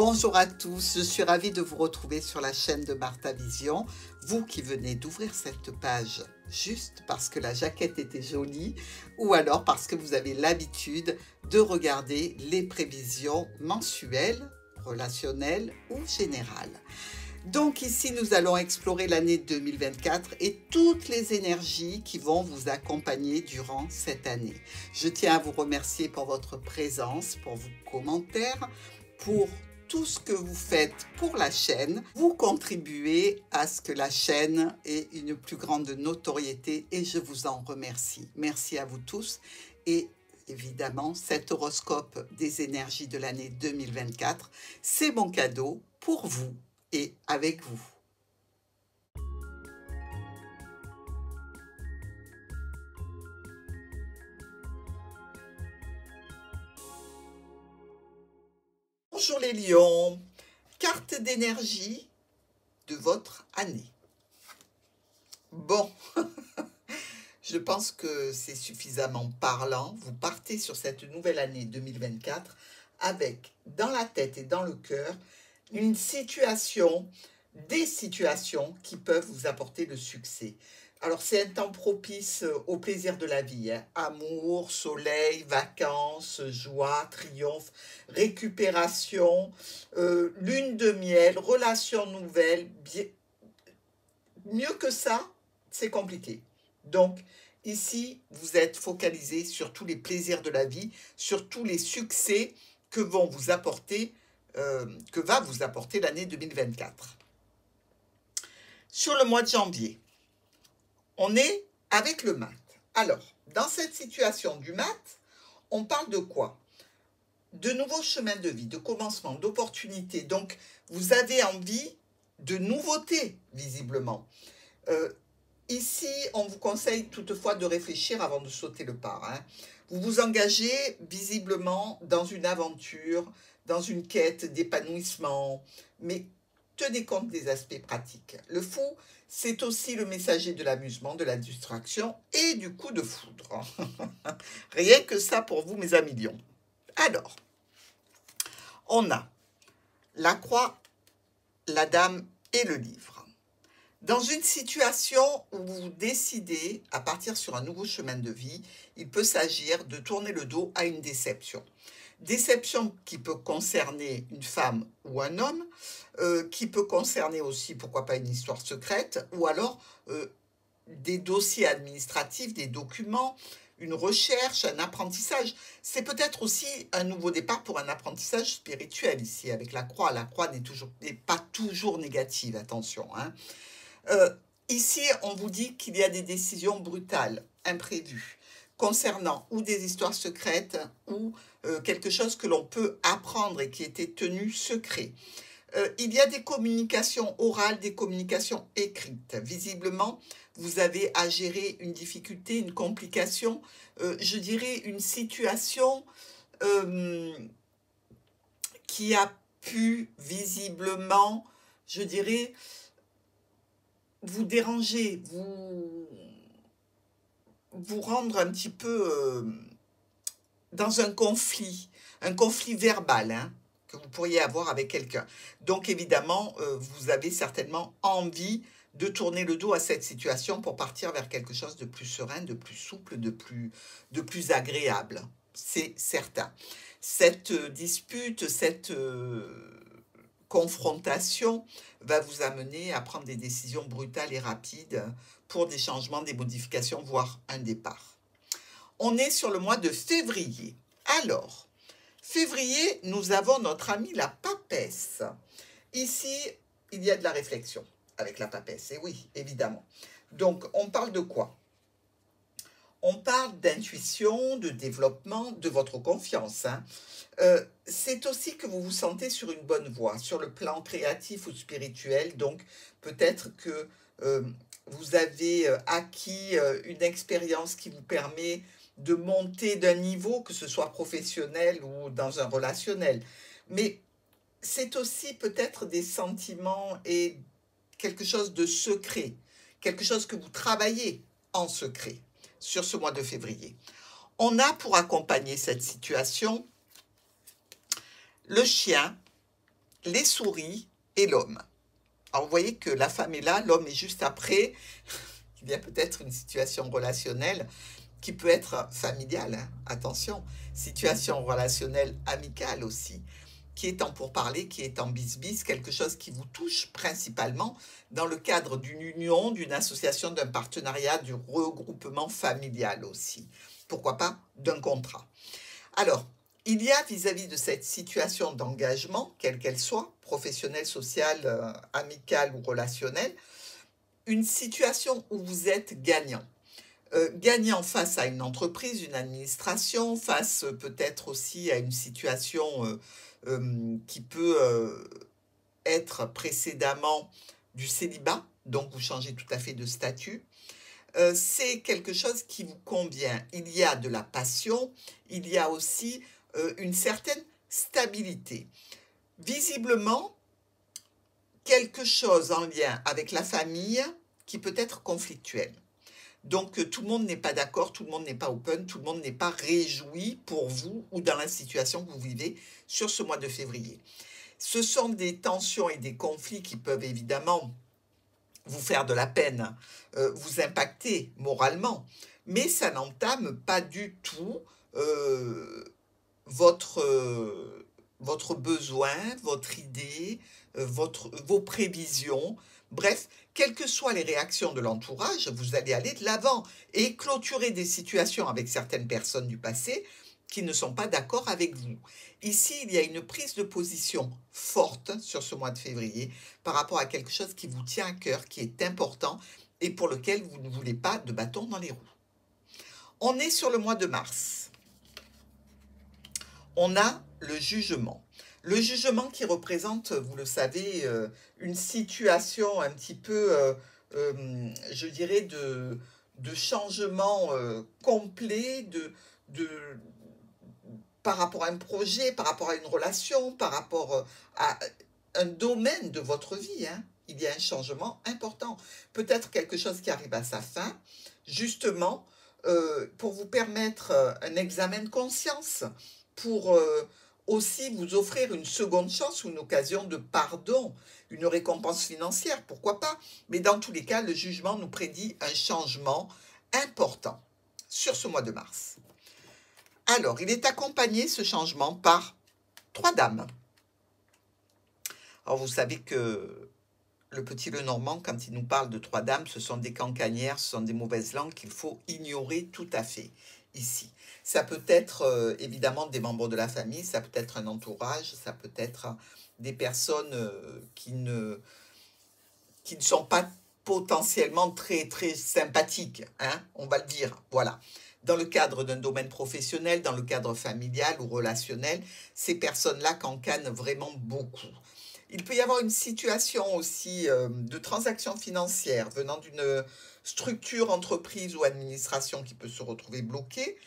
Bonjour à tous, je suis ravie de vous retrouver sur la chaîne de Martha Vision. Vous qui venez d'ouvrir cette page juste parce que la jaquette était jolie ou alors parce que vous avez l'habitude de regarder les prévisions mensuelles, relationnelles ou générales. Donc ici, nous allons explorer l'année 2024 et toutes les énergies qui vont vous accompagner durant cette année. Je tiens à vous remercier pour votre présence, pour vos commentaires, pour tout ce que vous faites pour la chaîne. Vous contribuez à ce que la chaîne ait une plus grande notoriété et je vous en remercie. Merci à vous tous et évidemment, cet horoscope des énergies de l'année 2024, c'est mon cadeau pour vous et avec vous. Bonjour les lions, carte d'énergie de votre année. Bon, je pense que c'est suffisamment parlant. Vous partez sur cette nouvelle année 2024 avec, dans la tête et dans le cœur, une situation, des situations qui peuvent vous apporter le succès. Alors, c'est un temps propice au plaisir de la vie. Hein. Amour, soleil, vacances, joie, triomphe, récupération, lune de miel, relations nouvelles. Bien... Mieux que ça, c'est compliqué. Donc, ici, vous êtes focalisé sur tous les plaisirs de la vie, sur tous les succès que va vous apporter l'année 2024. Sur le mois de janvier, on est avec le mat. Alors, dans cette situation du mat, on parle de quoi? De nouveaux chemins de vie, de commencement, d'opportunités. Donc, vous avez envie de nouveautés, visiblement. Ici, on vous conseille toutefois de réfléchir avant de sauter le pas. Hein. Vous vous engagez visiblement dans une aventure, dans une quête d'épanouissement, mais tenez compte des aspects pratiques. Le fou, c'est aussi le messager de l'amusement, de la distraction et du coup de foudre. Rien que ça pour vous, mes amis lions. Alors, on a la croix, la dame et le livre. Dans une situation où vous décidez à partir sur un nouveau chemin de vie, il peut s'agir de tourner le dos à une déception. Déception qui peut concerner une femme ou un homme, qui peut concerner aussi, pourquoi pas, une histoire secrète, ou alors des dossiers administratifs, des documents, une recherche, un apprentissage. C'est peut-être aussi un nouveau départ pour un apprentissage spirituel ici, avec la croix. La croix n'est pas toujours négative, attention. Hein. Ici, on vous dit qu'il y a des décisions brutales, imprévues, concernant ou des histoires secrètes ou quelque chose que l'on peut apprendre et qui était tenu secret. Il y a des communications orales, des communications écrites. Visiblement, vous avez à gérer une difficulté, une complication, je dirais une situation qui a pu visiblement, je dirais, vous déranger, vous rendre un petit peu dans un conflit verbal, hein, que vous pourriez avoir avec quelqu'un. Donc évidemment, vous avez certainement envie de tourner le dos à cette situation pour partir vers quelque chose de plus serein, de plus souple, de plus agréable. C'est certain. Cette dispute, cette confrontation va vous amener à prendre des décisions brutales et rapides pour des changements, des modifications, voire un départ. On est sur le mois de février. Alors, février, nous avons notre amie la papesse. Ici, il y a de la réflexion avec la papesse. Et oui, évidemment. Donc, on parle de quoi? On parle d'intuition, de développement, de votre confiance. Hein. C'est aussi que vous vous sentez sur une bonne voie, sur le plan créatif ou spirituel. Donc, peut-être que vous avez acquis une expérience qui vous permet de monter d'un niveau, que ce soit professionnel ou dans un relationnel. Mais c'est aussi peut-être des sentiments et quelque chose de secret, quelque chose que vous travaillez en secret sur ce mois de février. On a pour accompagner cette situation le chien, les souris et l'homme. Alors, vous voyez que la femme est là, l'homme est juste après. Il y a peut-être une situation relationnelle qui peut être familiale, hein, attention, situation relationnelle amicale aussi, qui est en pourparlers, qui est en bis-bis, quelque chose qui vous touche principalement dans le cadre d'une union, d'une association, d'un partenariat, du regroupement familial aussi. Pourquoi pas d'un contrat. Alors, il y a vis-à-vis de cette situation d'engagement, quelle qu'elle soit, professionnelle, sociale, amicale ou relationnelle, une situation où vous êtes gagnant. Gagnant face à une entreprise, une administration, face peut-être aussi à une situation qui peut être précédemment du célibat, donc vous changez tout à fait de statut. C'est quelque chose qui vous convient. Il y a de la passion, il y a aussi une certaine stabilité. Visiblement, quelque chose en lien avec la famille qui peut être conflictuel. Donc, tout le monde n'est pas d'accord, tout le monde n'est pas open, tout le monde n'est pas réjoui pour vous ou dans la situation que vous vivez sur ce mois de février. Ce sont des tensions et des conflits qui peuvent évidemment vous faire de la peine, vous impacter moralement, mais ça n'entame pas du tout votre besoin, votre idée, vos prévisions. Bref, quelles que soient les réactions de l'entourage, vous allez aller de l'avant et clôturer des situations avec certaines personnes du passé qui ne sont pas d'accord avec vous. Ici, il y a une prise de position forte sur ce mois de février par rapport à quelque chose qui vous tient à cœur, qui est important et pour lequel vous ne voulez pas de bâton dans les roues. On est sur le mois de mars. On a le jugement. Le jugement qui représente, vous le savez, une situation un petit peu, je dirais, de changement complet, par rapport à un projet, par rapport à une relation, par rapport à un domaine de votre vie, hein. Il y a un changement important. Peut-être quelque chose qui arrive à sa fin, justement, pour vous permettre un examen de conscience, pour aussi vous offrir une seconde chance ou une occasion de pardon, une récompense financière, pourquoi pas. Mais dans tous les cas, le jugement nous prédit un changement important sur ce mois de mars. Alors, il est accompagné, ce changement, par 3 dames. Alors, vous savez que le petit Lenormand, quand il nous parle de 3 dames, ce sont des cancanières, ce sont des mauvaises langues qu'il faut ignorer tout à fait ici. Ça peut être évidemment des membres de la famille, ça peut être un entourage, ça peut être des personnes qui ne sont pas potentiellement très, très sympathiques, hein, on va le dire, voilà. Dans le cadre d'un domaine professionnel, dans le cadre familial ou relationnel, ces personnes-là cancanent vraiment beaucoup. Il peut y avoir une situation aussi de transaction financière venant d'une structure, entreprise ou administration qui peut se retrouver bloquée.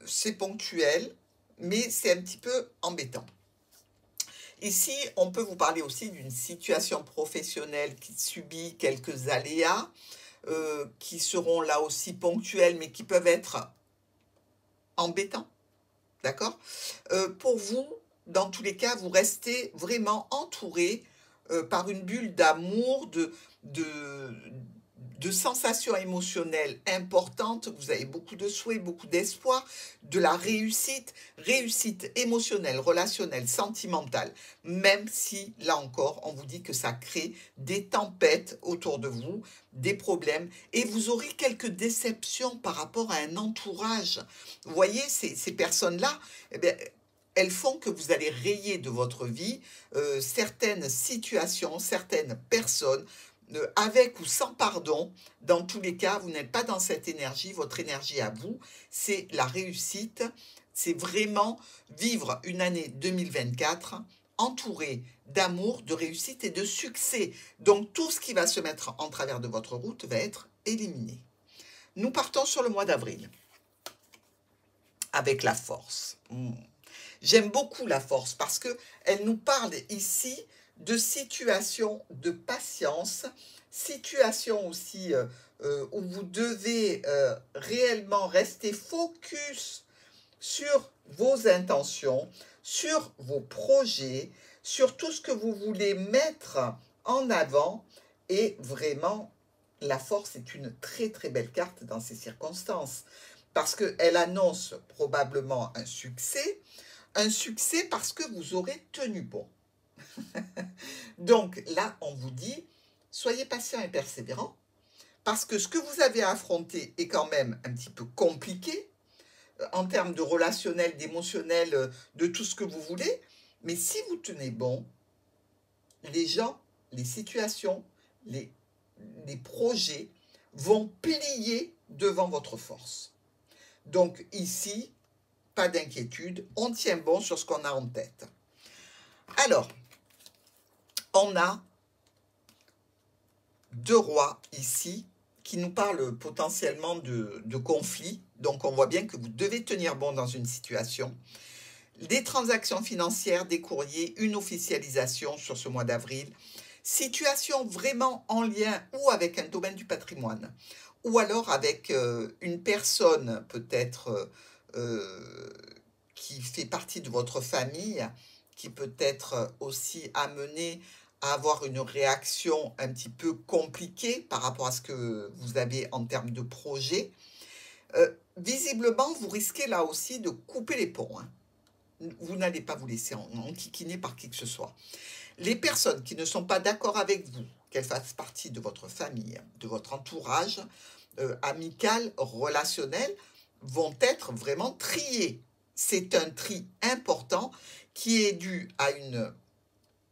C'est ponctuel, mais c'est un petit peu embêtant. Ici, on peut vous parler aussi d'une situation professionnelle qui subit quelques aléas, qui seront là aussi ponctuels, mais qui peuvent être embêtants. D'accord? Pour vous, dans tous les cas, vous restez vraiment entouré par une bulle d'amour, de sensations émotionnelles importantes. Vous avez beaucoup de souhaits, beaucoup d'espoir, de la réussite émotionnelle, relationnelle, sentimentale, même si, là encore, on vous dit que ça crée des tempêtes autour de vous, des problèmes, et vous aurez quelques déceptions par rapport à un entourage. Vous voyez, ces personnes-là, eh bien, elles font que vous allez rayer de votre vie certaines situations, certaines personnes, avec ou sans pardon. Dans tous les cas, vous n'êtes pas dans cette énergie. Votre énergie à vous, c'est la réussite. C'est vraiment vivre une année 2024 entourée d'amour, de réussite et de succès. Donc, tout ce qui va se mettre en travers de votre route va être éliminé. Nous partons sur le mois d'avril avec la force. J'aime beaucoup la force parce qu'elle nous parle ici de situations de patience, situations aussi où vous devez réellement rester focus sur vos intentions, sur vos projets, sur tout ce que vous voulez mettre en avant. Et vraiment, la force est une très très belle carte dans ces circonstances, parce qu'elle annonce probablement un succès parce que vous aurez tenu bon. Donc là, on vous dit, soyez patient et persévérant, parce que ce que vous avez à affronter est quand même un petit peu compliqué, en termes de relationnel, d'émotionnel, de tout ce que vous voulez, mais si vous tenez bon, les gens, les situations, les projets vont plier devant votre force. Donc ici, pas d'inquiétude, on tient bon sur ce qu'on a en tête. Alors, on a 2 rois ici qui nous parlent potentiellement de conflits. Donc on voit bien que vous devez tenir bon dans une situation. Des transactions financières, des courriers, une officialisation sur ce mois d'avril. Situation vraiment en lien ou avec un domaine du patrimoine, ou alors avec une personne peut-être qui fait partie de votre famille, qui peut être aussi amenée à avoir une réaction un petit peu compliquée par rapport à ce que vous avez en termes de projet. Visiblement, vous risquez là aussi de couper les ponts. Hein. Vous n'allez pas vous laisser enquiquiner par qui que ce soit. Les personnes qui ne sont pas d'accord avec vous, qu'elles fassent partie de votre famille, de votre entourage amical, relationnel, vont être vraiment triées. C'est un tri important qui est dû à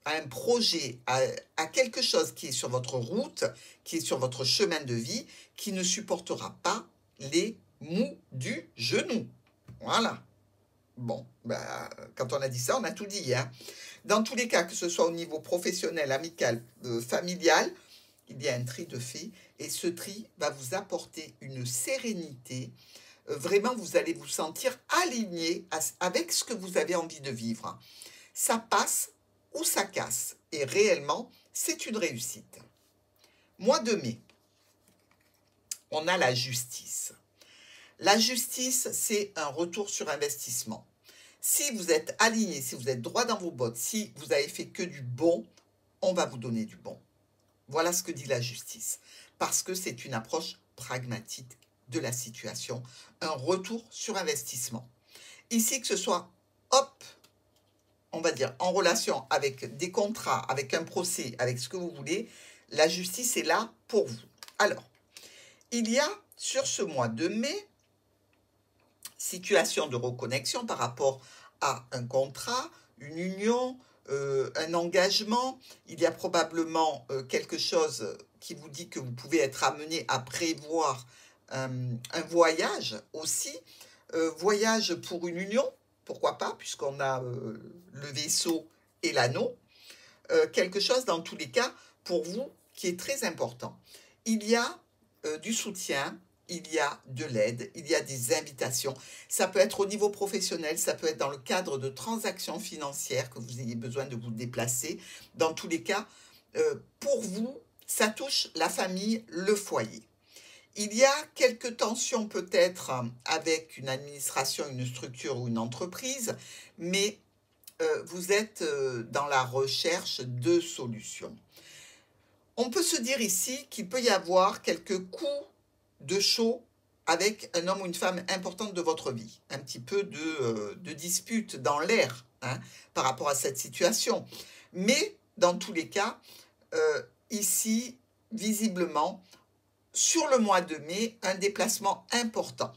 un projet, à quelque chose qui est sur votre route, qui est sur votre chemin de vie, qui ne supportera pas les mous du genou. Voilà. Bon, ben, quand on a dit ça, on a tout dit. Hein. Dans tous les cas, que ce soit au niveau professionnel, amical, familial, il y a un tri de fait. Et ce tri va vous apporter une sérénité. Vraiment, vous allez vous sentir aligné avec ce que vous avez envie de vivre. Ça passe ou ça casse. Et réellement, c'est une réussite. Mois de mai, on a la justice. La justice, c'est un retour sur investissement. Si vous êtes aligné, si vous êtes droit dans vos bottes, si vous avez fait que du bon, on va vous donner du bon. Voilà ce que dit la justice. Parce que c'est une approche pragmatique de la situation, un retour sur investissement. Ici, que ce soit, hop, on va dire, en relation avec des contrats, avec un procès, avec ce que vous voulez, la justice est là pour vous. Alors, il y a sur ce mois de mai, situation de reconnexion par rapport à un contrat, une union, un engagement. Il y a probablement quelque chose qui vous dit que vous pouvez être amené à prévoir un voyage aussi. Voyage pour une union, pourquoi pas, puisqu'on a le vaisseau et l'anneau. Quelque chose dans tous les cas pour vous qui est très important. Il y a du soutien, il y a de l'aide, il y a des invitations. Ça peut être au niveau professionnel, ça peut être dans le cadre de transactions financières que vous ayez besoin de vous déplacer. Dans tous les cas, pour vous, ça touche la famille, le foyer. Il y a quelques tensions peut-être avec une administration, une structure ou une entreprise, mais vous êtes dans la recherche de solutions. On peut se dire ici qu'il peut y avoir quelques coups de chaud avec un homme ou une femme importante de votre vie. Un petit peu de dispute dans l'air hein, par rapport à cette situation. Mais dans tous les cas, ici, visiblement, sur le mois de mai, un déplacement important.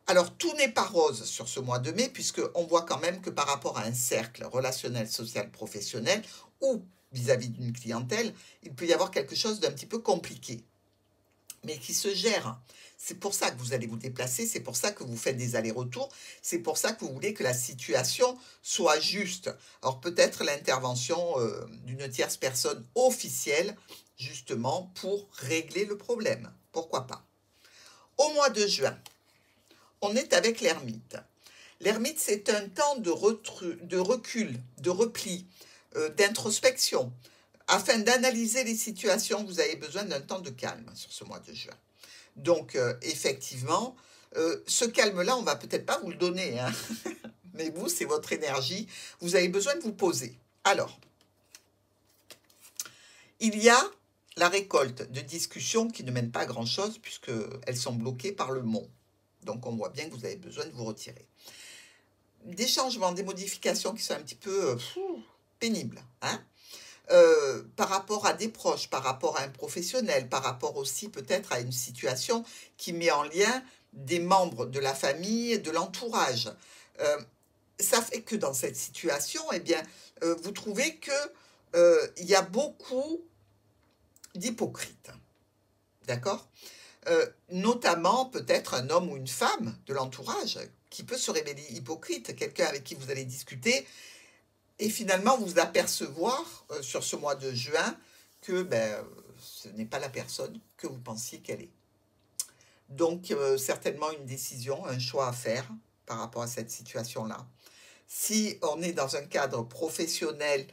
Alors, tout n'est pas rose sur ce mois de mai, puisqu'on voit quand même que par rapport à un cercle relationnel, social, professionnel, ou vis-à-vis d'une clientèle, il peut y avoir quelque chose d'un petit peu compliqué, mais qui se gère. C'est pour ça que vous allez vous déplacer, c'est pour ça que vous faites des allers-retours, c'est pour ça que vous voulez que la situation soit juste. Alors peut-être l'intervention d'une tierce personne officielle, justement, pour régler le problème. Pourquoi pas? Au mois de juin, on est avec l'ermite. L'ermite, c'est un temps de recul, de repli, d'introspection. Afin d'analyser les situations, vous avez besoin d'un temps de calme sur ce mois de juin. Donc, effectivement, ce calme-là, on va peut-être pas vous le donner, hein. Mais vous, c'est votre énergie. Vous avez besoin de vous poser. Alors, il y a la récolte de discussions qui ne mènent pas à grand-chose puisqu'elles sont bloquées par le mot. Donc, on voit bien que vous avez besoin de vous retirer. Des changements, des modifications qui sont un petit peu pénibles, hein, par rapport à des proches, par rapport à un professionnel, par rapport aussi peut-être à une situation qui met en lien des membres de la famille, de l'entourage. Ça fait que dans cette situation, eh bien, vous trouvez que il y a beaucoup d'hypocrites, d'accord? Notamment peut-être un homme ou une femme de l'entourage qui peut se révéler hypocrite, quelqu'un avec qui vous allez discuter et finalement vous apercevoir sur ce mois de juin que ce n'est pas la personne que vous pensiez qu'elle est. Donc certainement une décision, un choix à faire par rapport à cette situation-là. Si on est dans un cadre professionnel,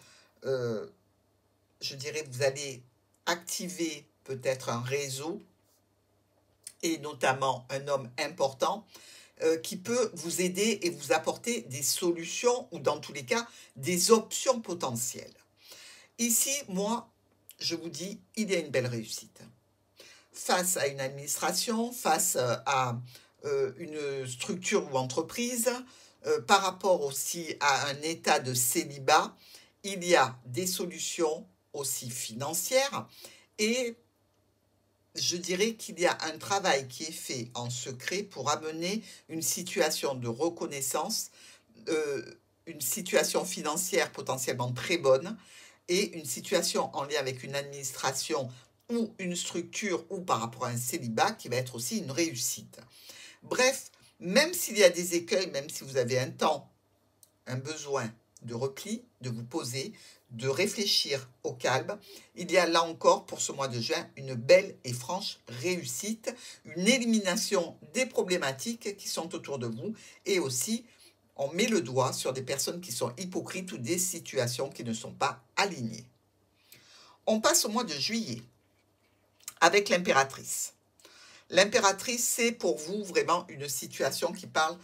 je dirais que vous allez activer peut-être un réseau et notamment un homme important qui peut vous aider et vous apporter des solutions ou dans tous les cas des options potentielles. Ici, moi, je vous dis, il y a une belle réussite. Face à une administration, face à une structure ou entreprise, par rapport aussi à un état de célibat, il y a des solutions aussi financières et je dirais qu'il y a un travail qui est fait en secret pour amener une situation de reconnaissance, une situation financière potentiellement très bonne et une situation en lien avec une administration ou une structure ou par rapport à un célibat qui va être aussi une réussite. Bref, même s'il y a des écueils, même si vous avez un temps, un besoin de repli, de vous poser, de réfléchir au calme, il y a là encore pour ce mois de juin une belle et franche réussite, une élimination des problématiques qui sont autour de vous et aussi on met le doigt sur des personnes qui sont hypocrites ou des situations qui ne sont pas alignées. On passe au mois de juillet avec l'impératrice. L'impératrice, c'est pour vous vraiment une situation qui parle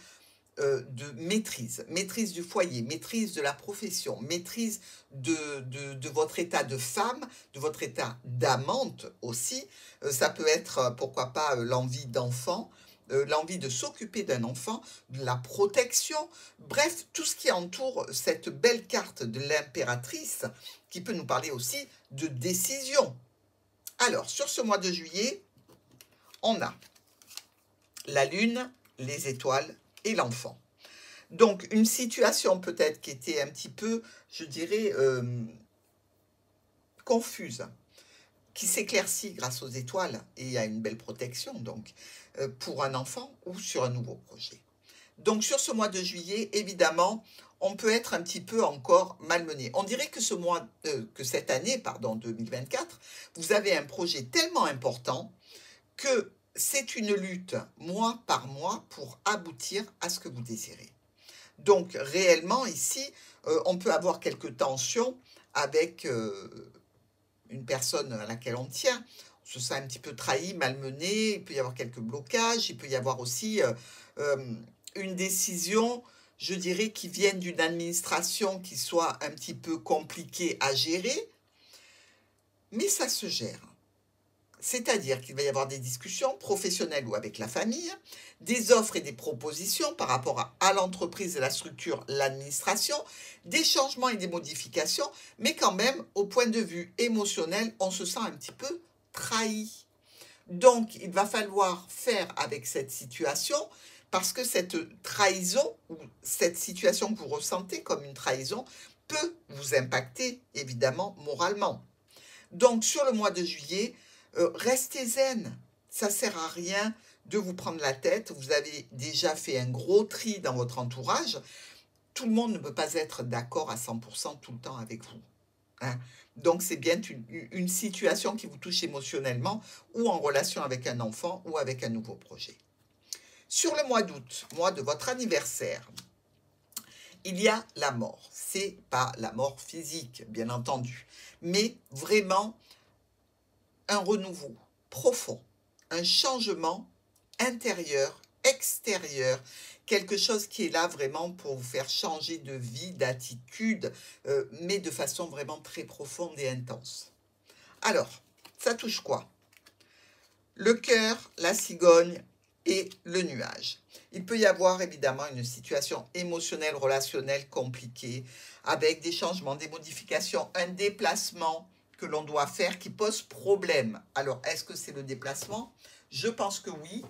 de maîtrise, maîtrise du foyer, maîtrise de la profession, maîtrise de votre état de femme, de votre état d'amante aussi. Ça peut être, pourquoi pas, l'envie d'enfant, l'envie de s'occuper d'un enfant, de la protection, bref, tout ce qui entoure cette belle carte de l'impératrice qui peut nous parler aussi de décision. Alors, sur ce mois de juillet, on a la lune, les étoiles et l'enfant. Donc, une situation peut-être qui était un petit peu, je dirais, confuse, qui s'éclaircit grâce aux étoiles et à une belle protection, donc, pour un enfant ou sur un nouveau projet. Donc, sur ce mois de juillet, évidemment, on peut être un petit peu encore malmené. On dirait que cette année, pardon, 2024, vous avez un projet tellement important que c'est une lutte mois par mois pour aboutir à ce que vous désirez. Donc réellement ici, on peut avoir quelques tensions avec une personne à laquelle on tient. On se sent un petit peu trahi, malmené, il peut y avoir quelques blocages, il peut y avoir aussi une décision, je dirais, qui vienne d'une administration qui soit un petit peu compliquée à gérer, mais ça se gère. C'est-à-dire qu'il va y avoir des discussions professionnelles ou avec la famille, des offres et des propositions par rapport à l'entreprise, la structure, l'administration, des changements et des modifications, mais quand même, au point de vue émotionnel, on se sent un petit peu trahi. Donc, il va falloir faire avec cette situation, parce que cette trahison, ou cette situation que vous ressentez comme une trahison, peut vous impacter, évidemment, moralement. Donc, sur le mois de juillet, restez zen, ça ne sert à rien de vous prendre la tête, vous avez déjà fait un gros tri dans votre entourage, tout le monde ne peut pas être d'accord à 100% tout le temps avec vous. Hein. Donc c'est bien une situation qui vous touche émotionnellement ou en relation avec un enfant ou avec un nouveau projet. Sur le mois d'août, mois de votre anniversaire, il y a la mort. C'est pas la mort physique, bien entendu, mais vraiment un renouveau profond, un changement intérieur extérieur, quelque chose qui est là vraiment pour vous faire changer de vie, d'attitude, mais de façon vraiment très profonde et intense. Alors, ça touche quoi? Le cœur, la cigogne et le nuage. Il peut y avoir évidemment une situation émotionnelle, relationnelle compliquée, avec des changements, des modifications, un déplacement que l'on doit faire qui pose problème. Alors, est-ce que c'est le déplacement? Je pense que oui.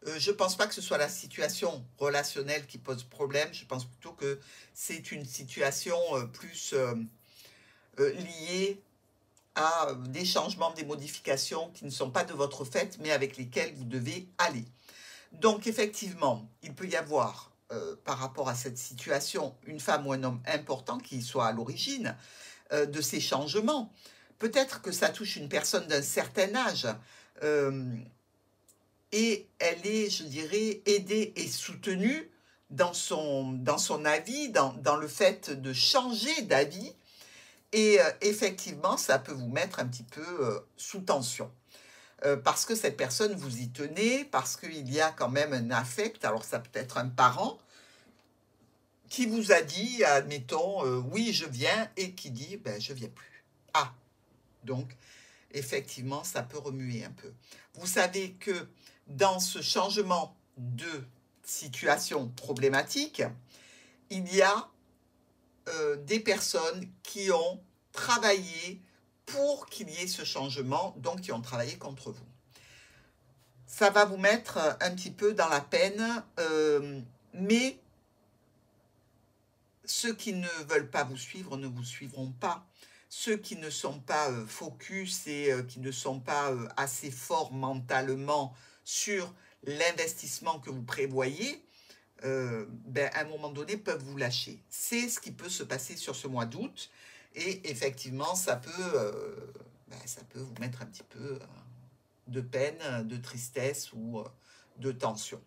Je ne pense pas que ce soit la situation relationnelle qui pose problème. Je pense plutôt que c'est une situation plus liée à des changements, des modifications qui ne sont pas de votre fait, mais avec lesquels vous devez aller. Donc, effectivement, il peut y avoir, par rapport à cette situation, une femme ou un homme important qui soit à l'origine de ces changements. Peut-être que ça touche une personne d'un certain âge et elle est, je dirais, aidée et soutenue dans son avis, dans le fait de changer d'avis. Et effectivement, ça peut vous mettre un petit peu sous tension. Parce que cette personne, vous y tenez, parce qu'il y a quand même un affect. Alors, ça peut être un parent qui vous a dit, admettons, oui, je viens, et qui dit, ben, je viens plus. Ah, donc, effectivement, ça peut remuer un peu. Vous savez que dans ce changement de situation problématique, il y a des personnes qui ont travaillé pour qu'il y ait ce changement, donc qui ont travaillé contre vous. Ça va vous mettre un petit peu dans la peine, mais ceux qui ne veulent pas vous suivre ne vous suivront pas. Ceux qui ne sont pas focus et qui ne sont pas assez forts mentalement sur l'investissement que vous prévoyez, à un moment donné, peuvent vous lâcher. C'est ce qui peut se passer sur ce mois d'août. Et effectivement, ça peut vous mettre un petit peu de peine, de tristesse ou de tension.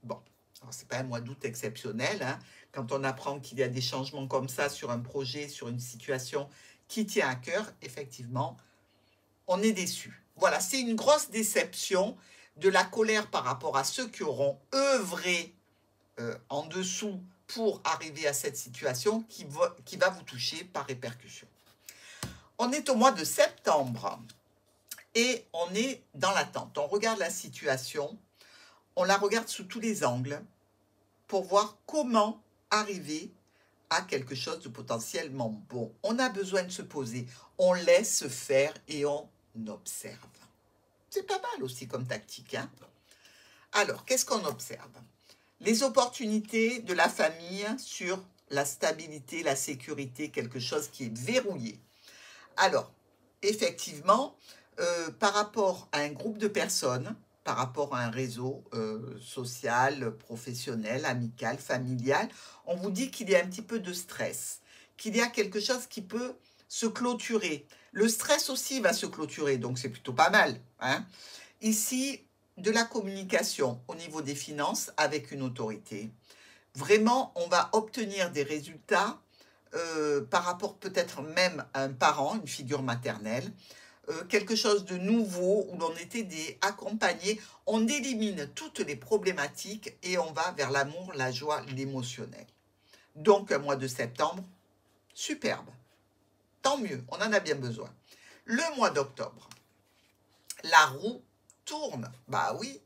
Bon, alors c'est pas un mois d'août exceptionnel, hein. Quand on apprend qu'il y a des changements comme ça sur un projet, sur une situation qui tient à cœur, effectivement, on est déçu. Voilà, c'est une grosse déception, de la colère par rapport à ceux qui auront œuvré en dessous pour arriver à cette situation qui va vous toucher par répercussion. On est au mois de septembre et on est dans l'attente. On regarde la situation, on la regarde sous tous les angles pour voir comment arriver à quelque chose de potentiellement bon. On a besoin de se poser, on laisse faire et on observe. C'est pas mal aussi comme tactique, hein? Alors, qu'est-ce qu'on observe? Les opportunités de la famille sur la stabilité, la sécurité, quelque chose qui est verrouillé. Alors, effectivement, par rapport à un groupe de personnes, par rapport à un réseau social, professionnel, amical, familial, on vous dit qu'il y a un petit peu de stress, qu'il y a quelque chose qui peut se clôturer. Le stress aussi va se clôturer, donc c'est plutôt pas mal, hein. Ici, de la communication au niveau des finances avec une autorité. Vraiment, on va obtenir des résultats par rapport peut-être même à un parent, une figure maternelle, quelque chose de nouveau où l'on était accompagnés. On élimine toutes les problématiques et on va vers l'amour, la joie, l'émotionnel. Donc, un mois de septembre, superbe. Tant mieux, on en a bien besoin. Le mois d'octobre, la roue tourne. Bah oui.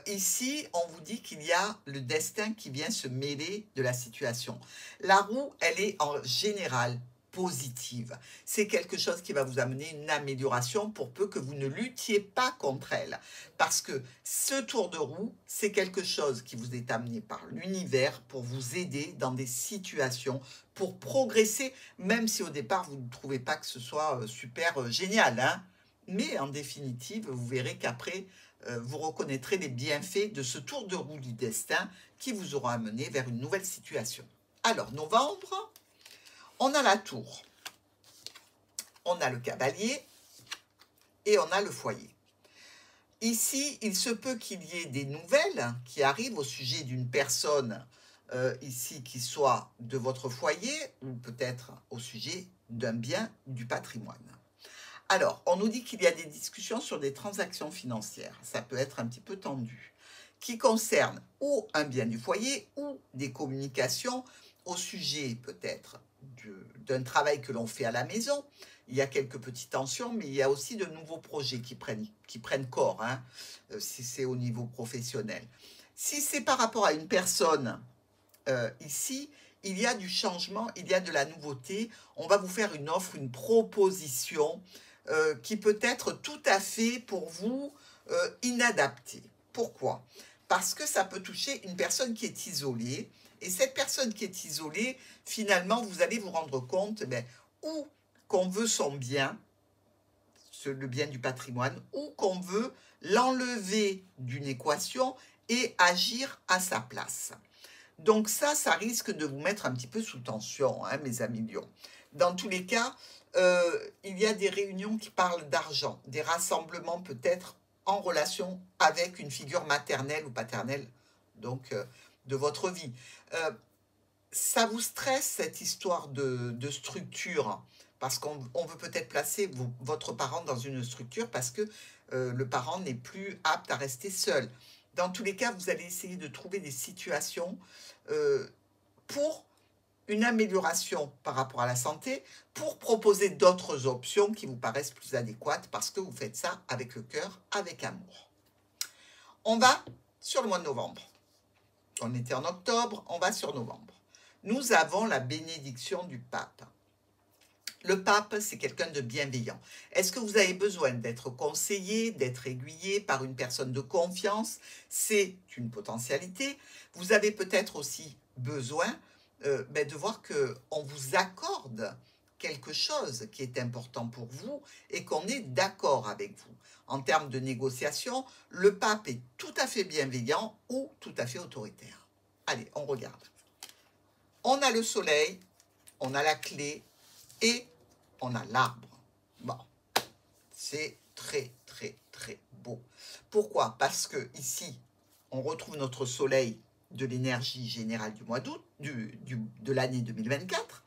Ici, on vous dit qu'il y a le destin qui vient se mêler de la situation. La roue, elle est en général positive. C'est quelque chose qui va vous amener une amélioration pour peu que vous ne luttiez pas contre elle. Parce que ce tour de roue, c'est quelque chose qui vous est amené par l'univers pour vous aider dans des situations, pour progresser, même si au départ, vous ne trouvez pas que ce soit super génial, hein. Mais en définitive, vous verrez qu'après, vous reconnaîtrez les bienfaits de ce tour de roue du destin qui vous aura amené vers une nouvelle situation. Alors, novembre, on a la tour, on a le cavalier et on a le foyer. Ici, il se peut qu'il y ait des nouvelles qui arrivent au sujet d'une personne ici qui soit de votre foyer ou peut-être au sujet d'un bien du patrimoine. Alors, on nous dit qu'il y a des discussions sur des transactions financières. Ça peut être un petit peu tendu. qui concerne ou un bien du foyer ou des communications au sujet peut-être d'un travail que l'on fait à la maison. Il y a quelques petites tensions, mais il y a aussi de nouveaux projets qui prennent corps, hein, si c'est au niveau professionnel. Si c'est par rapport à une personne, ici, il y a du changement, il y a de la nouveauté. On va vous faire une offre, une proposition qui peut être tout à fait pour vous inadaptée. Pourquoi? Parce que ça peut toucher une personne qui est isolée. Et cette personne qui est isolée, finalement, vous allez vous rendre compte ou qu'on veut son bien, le bien du patrimoine, ou qu'on veut l'enlever d'une équation et agir à sa place. Donc ça risque de vous mettre un petit peu sous tension, hein, mes amis lions. Dans tous les cas, il y a des réunions qui parlent d'argent, des rassemblements peut-être en relation avec une figure maternelle ou paternelle, donc de votre vie. Ça vous stresse cette histoire de structure, parce qu'on veut peut-être placer votre parent dans une structure parce que le parent n'est plus apte à rester seul. Dans tous les cas, vous allez essayer de trouver des situations pour une amélioration par rapport à la santé, pour proposer d'autres options qui vous paraissent plus adéquates parce que vous faites ça avec le cœur, avec amour. On va sur le mois de novembre. On était en octobre, on va sur novembre. Nous avons la bénédiction du pape. Le pape, c'est quelqu'un de bienveillant. Est-ce que vous avez besoin d'être conseillé, d'être aiguillé par une personne de confiance? C'est une potentialité. Vous avez peut-être aussi besoin de voir qu'on vous accorde quelque chose qui est important pour vous et qu'on est d'accord avec vous. En termes de négociation, le pape est tout à fait bienveillant ou tout à fait autoritaire. Allez, on regarde. On a le soleil, on a la clé et on a l'arbre. Bon, c'est très, très, très beau. Pourquoi? Parce que ici, on retrouve notre soleil de l'énergie générale du mois d'août, de l'année 2024.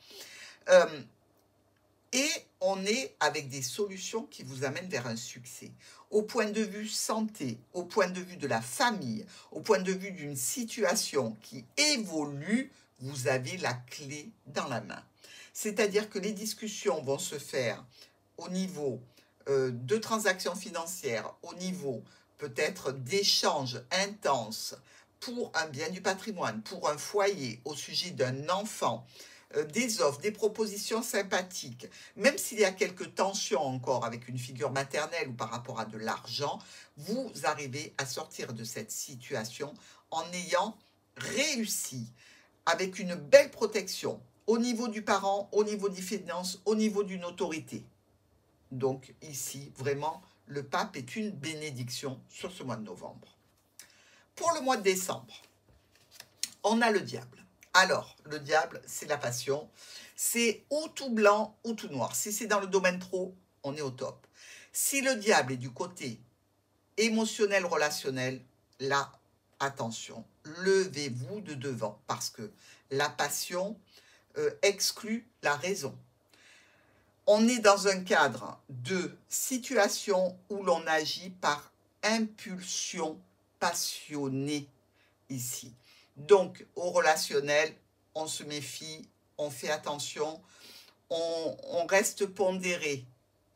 Et on est avec des solutions qui vous amènent vers un succès. Au point de vue santé, au point de vue de la famille, au point de vue d'une situation qui évolue, vous avez la clé dans la main. C'est-à-dire que les discussions vont se faire au niveau de transactions financières, au niveau peut-être d'échanges intenses pour un bien du patrimoine, pour un foyer, au sujet d'un enfant, des offres, des propositions sympathiques, même s'il y a quelques tensions encore avec une figure maternelle ou par rapport à de l'argent, vous arrivez à sortir de cette situation en ayant réussi avec une belle protection au niveau du parent, au niveau des finances, au niveau d'une autorité. Donc ici, vraiment, le pape est une bénédiction sur ce mois de novembre. Pour le mois de décembre, on a le diable. Alors, le diable, c'est la passion. C'est ou tout blanc ou tout noir. Si c'est dans le domaine pro, on est au top. Si le diable est du côté émotionnel, relationnel, là, attention, levez-vous de devant parce que la passion exclut la raison. On est dans un cadre de situation où l'on agit par impulsion passionnée ici. Donc, au relationnel, on se méfie, on fait attention, on reste pondéré,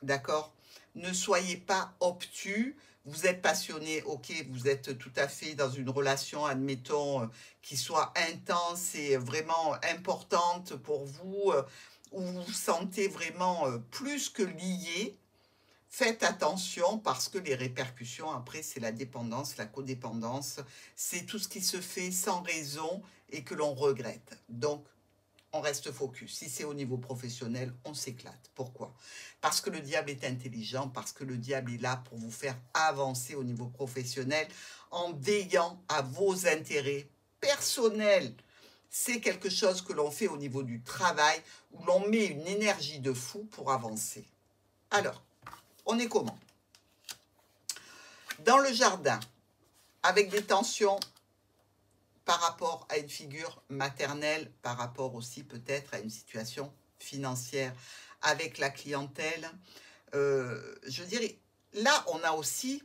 d'accord? Ne soyez pas obtus, vous êtes passionné, ok, vous êtes tout à fait dans une relation, admettons, qui soit intense et vraiment importante pour vous, où vous vous sentez vraiment plus que lié. Faites attention parce que les répercussions, après, c'est la dépendance, la codépendance. C'est tout ce qui se fait sans raison et que l'on regrette. Donc, on reste focus. Si c'est au niveau professionnel, on s'éclate. Pourquoi? Parce que le diable est intelligent, parce que le diable est là pour vous faire avancer au niveau professionnel en veillant à vos intérêts personnels. C'est quelque chose que l'on fait au niveau du travail où l'on met une énergie de fou pour avancer. Alors, on est comment? Dans le jardin, avec des tensions par rapport à une figure maternelle, par rapport aussi peut-être à une situation financière avec la clientèle. Je dirais, là, on a aussi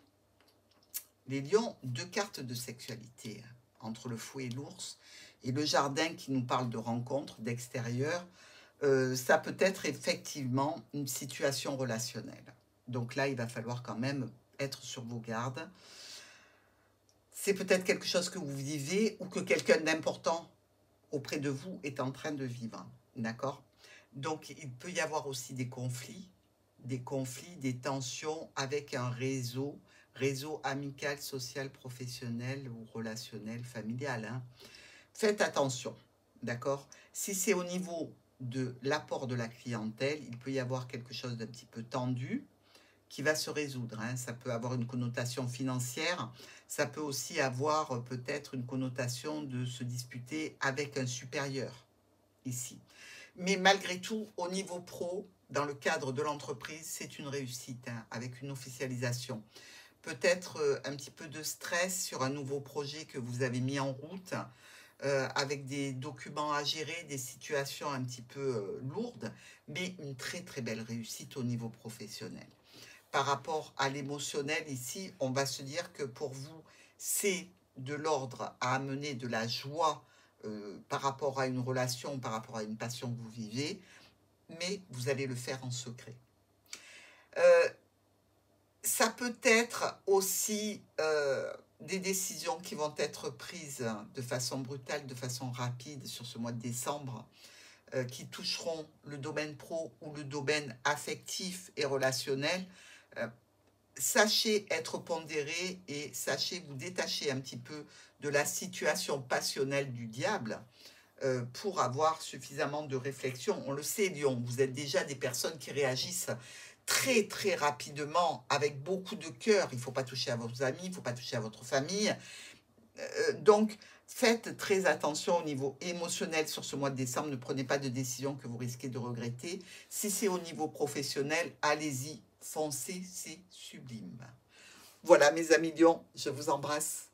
Les lions, 2 cartes de sexualité, hein, entre le fou et l'ours, et le jardin qui nous parle de rencontres, d'extérieur. Ça peut être effectivement une situation relationnelle. Donc là, il va falloir quand même être sur vos gardes. C'est peut-être quelque chose que vous vivez ou que quelqu'un d'important auprès de vous est en train de vivre. D'accord? Donc, il peut y avoir aussi des conflits, des tensions avec un réseau amical, social, professionnel ou relationnel, familial, hein. Faites attention, d'accord? Si c'est au niveau de l'apport de la clientèle, il peut y avoir quelque chose d'un petit peu tendu qui va se résoudre, hein. Ça peut avoir une connotation financière, ça peut aussi avoir peut-être une connotation de se disputer avec un supérieur, ici. Mais malgré tout, au niveau pro, dans le cadre de l'entreprise, c'est une réussite, hein, avec une officialisation. Peut-être un petit peu de stress sur un nouveau projet que vous avez mis en route, avec des documents à gérer, des situations un petit peu lourdes, mais une très très belle réussite au niveau professionnel. Par rapport à l'émotionnel, ici, on va se dire que pour vous, c'est de l'ordre à amener de la joie par rapport à une relation, par rapport à une passion que vous vivez, mais vous allez le faire en secret. Ça peut être aussi des décisions qui vont être prises de façon brutale, de façon rapide sur ce mois de décembre, qui toucheront le domaine pro ou le domaine affectif et relationnel. Sachez être pondéré et sachez vous détacher un petit peu de la situation passionnelle du diable pour avoir suffisamment de réflexion. On le sait, Lion, vous êtes déjà des personnes qui réagissent très très rapidement, avec beaucoup de cœur. Il ne faut pas toucher à vos amis, il ne faut pas toucher à votre famille. Donc, faites très attention au niveau émotionnel sur ce mois de décembre. Ne prenez pas de décision que vous risquez de regretter. Si c'est au niveau professionnel, allez-y, foncez, c'est sublime. Voilà mes amis Lions, je vous embrasse.